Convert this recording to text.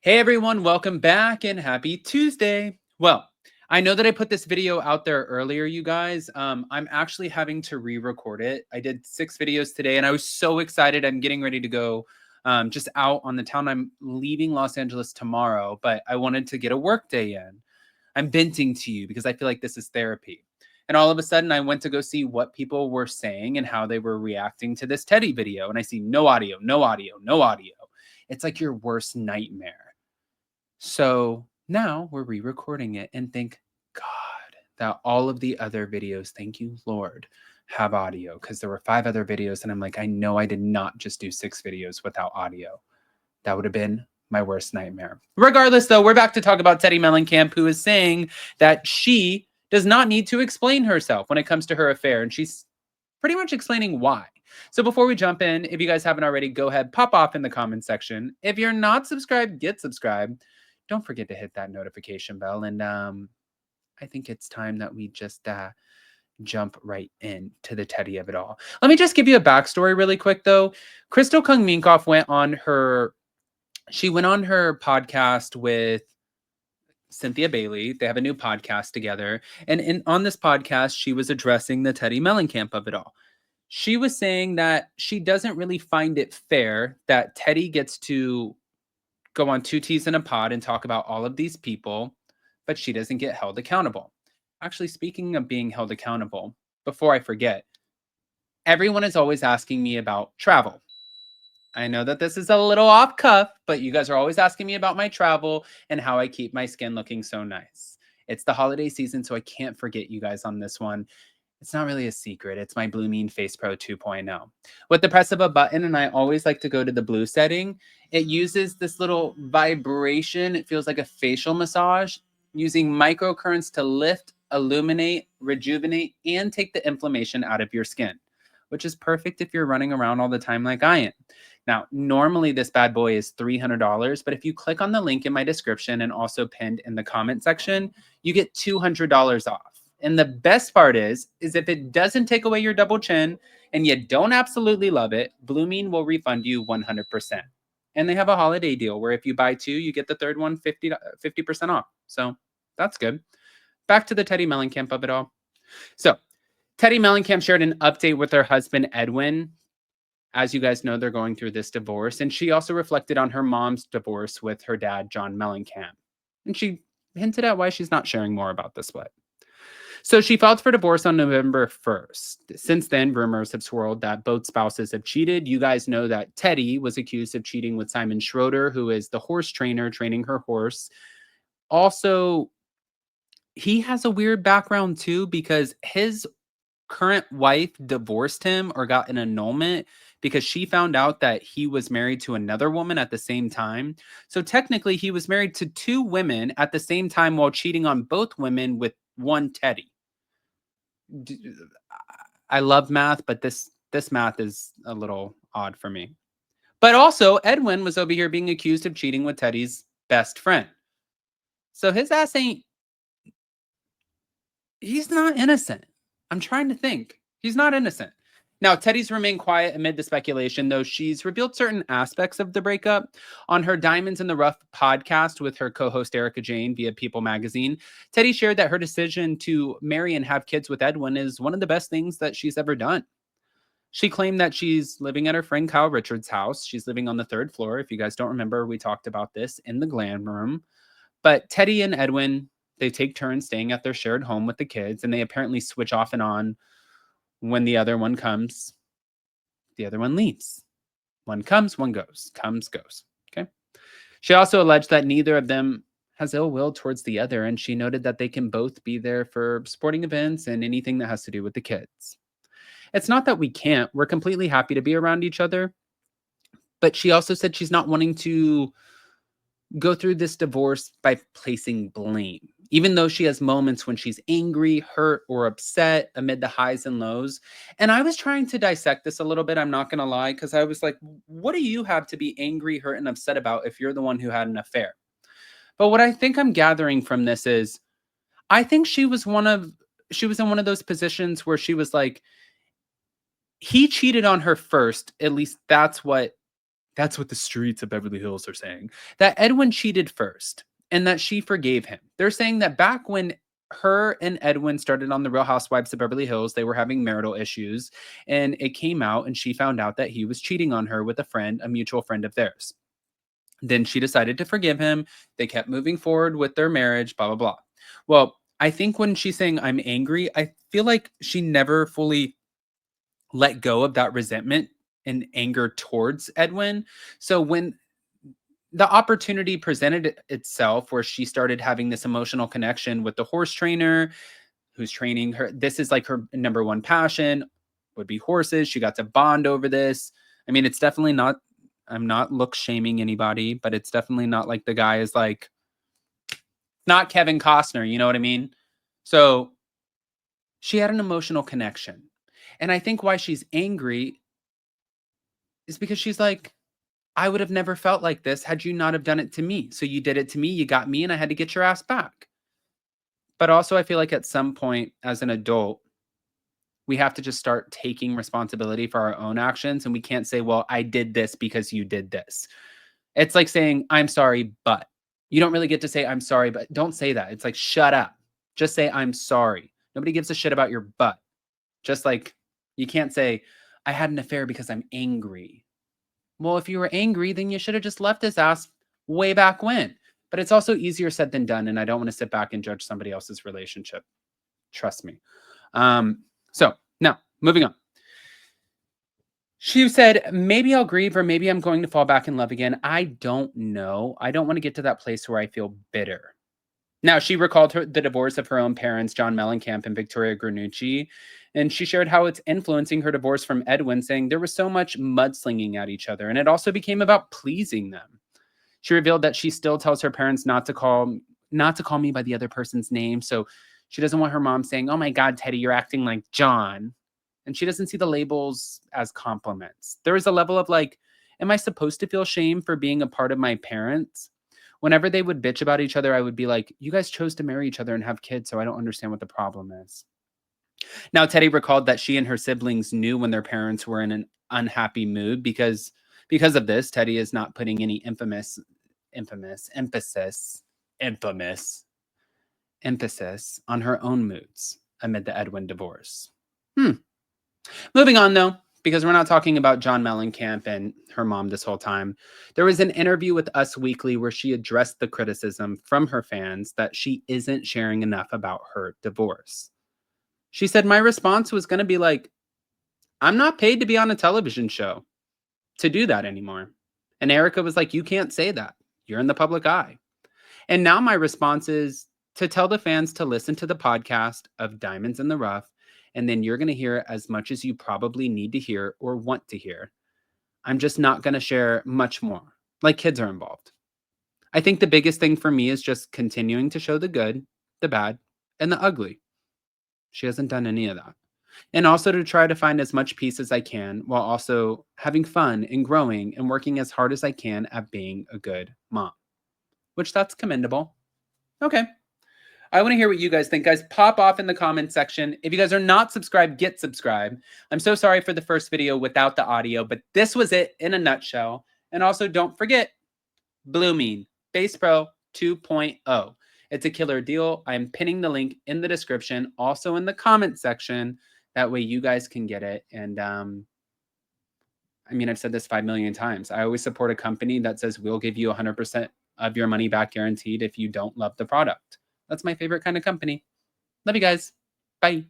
Hey everyone, welcome back and happy Tuesday. Well, I know that I put this video out there earlier, you guys. I'm actually having to re-record it. I did 6 videos today and I was so excited. I'm getting ready to go just out on the town. I'm leaving Los Angeles tomorrow, but I wanted to get a work day in. I'm venting to you because I feel like this is therapy. And all of a sudden, I went to go see what people were saying and how they were reacting to this Teddi video. And I see no audio, no audio, no audio. It's like your worst nightmare. So now we're re-recording it, and thank God that all of the other videos, thank you, Lord, have audio, because there were 5 other videos, and I'm like, I know I did not just do 6 videos without audio. That would have been my worst nightmare. Regardless, though, we're back to talk about Teddi Mellencamp, who is saying that she does not need to explain herself when it comes to her affair, and she's pretty much explaining why. So before we jump in, if you guys haven't already, go ahead, pop off in the comment section. If you're not subscribed, get subscribed. Don't forget to hit that notification bell. And I think it's time that we just jump right into the Teddi of it all. Let me just give you a backstory really quick, though. Crystal Kung Minkoff went on her podcast with Cynthia Bailey. They have a new podcast together. And on this podcast, she was addressing the Teddi Mellencamp of it all. She was saying that she doesn't really find it fair that Teddi gets to go on 2 T's in a pod and talk about all of these people, but she doesn't get held accountable. Actually, speaking of being held accountable, before I forget, everyone is always asking me about travel. I know that this is a little off cuff, but you guys are always asking me about my travel and how I keep my skin looking so nice. It's the holiday season, so I can't forget you guys on this one. It's not really a secret. It's my Blue Mean Face Pro 2.0. With the press of a button, and I always like to go to the blue setting, it uses this little vibration. It feels like a facial massage, using microcurrents to lift, illuminate, rejuvenate, and take the inflammation out of your skin, which is perfect if you're running around all the time like I am. Now, normally this bad boy is $300, but if you click on the link in my description and also pinned in the comment section, you get $200 off. And the best part is if it doesn't take away your double chin and you don't absolutely love it, Blue Mean will refund you 100%. And they have a holiday deal where if you buy 2, you get the third one 50% off. So that's good. Back to the Teddi Mellencamp of it all. So Teddi Mellencamp shared an update with her husband, Edwin. As you guys know, they're going through this divorce. And she also reflected on her mom's divorce with her dad, John Mellencamp. And she hinted at why she's not sharing more about the split. So she filed for divorce on November 1st. Since then, rumors have swirled that both spouses have cheated. You guys know that Teddi was accused of cheating with Simon Schroeder, who is the horse trainer training her horse. Also, he has a weird background too, because his current wife divorced him or got an annulment because she found out that he was married to another woman at the same time. So technically, he was married to 2 women at the same time while cheating on both women with one Teddi. I love math, but this math is a little odd for me. But also, Edwin was over here being accused of cheating with Teddi's best friend. So his ass he's not innocent. I'm trying to think. He's not innocent. Now, Teddi's remained quiet amid the speculation, though she's revealed certain aspects of the breakup. On her Diamonds in the Rough podcast with her co-host Erica Jane via People magazine, Teddi shared that her decision to marry and have kids with Edwin is one of the best things that she's ever done. She claimed that she's living at her friend Kyle Richards' house. She's living on the 3rd floor. If you guys don't remember, we talked about this in the glam room. But Teddi and Edwin, they take turns staying at their shared home with the kids, and they apparently switch off and on. When the other one comes, the other one leaves. One comes, one goes. Comes, goes. Okay. She also alleged that neither of them has ill will towards the other, and she noted that they can both be there for sporting events and anything that has to do with the kids. It's not that we can't. We're completely happy to be around each other. But she also said she's not wanting to go through this divorce by placing blame, even though she has moments when she's angry, hurt, or upset amid the highs and lows. And I was trying to dissect this a little bit, I'm not going to lie, because I was like, what do you have to be angry, hurt, and upset about if you're the one who had an affair? But what I think I'm gathering from this is, I think she was in one of those positions where she was like, he cheated on her first, at least that's what That's what the streets of Beverly Hills are saying. That Edwin cheated first and that she forgave him. They're saying that back when her and Edwin started on the Real Housewives of Beverly Hills, they were having marital issues, and it came out and she found out that he was cheating on her with a friend, a mutual friend of theirs. Then she decided to forgive him. They kept moving forward with their marriage, blah, blah, blah. Well, I think when she's saying I'm angry, I feel like she never fully let go of that resentment and anger towards Edwin. So when the opportunity presented itself where she started having this emotional connection with the horse trainer who's training her, this is like her number one passion would be horses. She got to bond over this. I mean, it's definitely not, I'm not look shaming anybody, but it's definitely not like the guy is like, not Kevin Costner, you know what I mean? So she had an emotional connection. And I think why she's angry is because she's like, I would have never felt like this had you not have done it to me. So you did it to me, you got me, and I had to get your ass back. But also I feel like at some point as an adult, we have to just start taking responsibility for our own actions. And we can't say, well, I did this because you did this. It's like saying, I'm sorry, but you don't really get to say, I'm sorry, but don't say that. It's like, shut up. Just say, I'm sorry. Nobody gives a shit about your butt. Just like you can't say, I had an affair because I'm angry. Well, if you were angry, then you should have just left his ass way back when. But it's also easier said than done. And I don't want to sit back and judge somebody else's relationship. Trust me. So now moving on. She said, maybe I'll grieve or maybe I'm going to fall back in love again. I don't know. I don't want to get to that place where I feel bitter. Now, she recalled the divorce of her own parents, John Mellencamp and Victoria Granucci, and she shared how it's influencing her divorce from Edwin, saying there was so much mudslinging at each other, and it also became about pleasing them. She revealed that she still tells her parents not to call me by the other person's name, so she doesn't want her mom saying, "Oh my God, Teddi, you're acting like John." And she doesn't see the labels as compliments. There is a level of like, am I supposed to feel shame for being a part of my parents? Whenever they would bitch about each other, I would be like, you guys chose to marry each other and have kids, so I don't understand what the problem is. Now, Teddi recalled that she and her siblings knew when their parents were in an unhappy mood because of this, Teddi is not putting any infamous emphasis on her own moods amid the Edwin divorce. Moving on, though, because we're not talking about John Mellencamp and her mom this whole time. There was an interview with Us Weekly where she addressed the criticism from her fans that she isn't sharing enough about her divorce. She said, my response was going to be like, I'm not paid to be on a television show to do that anymore. And Erica was like, you can't say that. You're in the public eye. And now my response is to tell the fans to listen to the podcast of Diamonds in the Rough, and then you're going to hear as much as you probably need to hear or want to hear. I'm just not going to share much more. Like, kids are involved. I think the biggest thing for me is just continuing to show the good, the bad, and the ugly. She hasn't done any of that. And also to try to find as much peace as I can while also having fun and growing and working as hard as I can at being a good mom, which that's commendable. Okay. I want to hear what you guys think. Guys, pop off in the comment section. If you guys are not subscribed, get subscribed. I'm so sorry for the first video without the audio, but this was it in a nutshell. And also don't forget, Blooming Base Pro 2.0. It's a killer deal. I'm pinning the link in the description, also in the comment section. That way you guys can get it. And I mean, I've said this 5 million times. I always support a company that says we'll give you 100% of your money back guaranteed if you don't love the product. That's my favorite kind of company. Love you guys. Bye.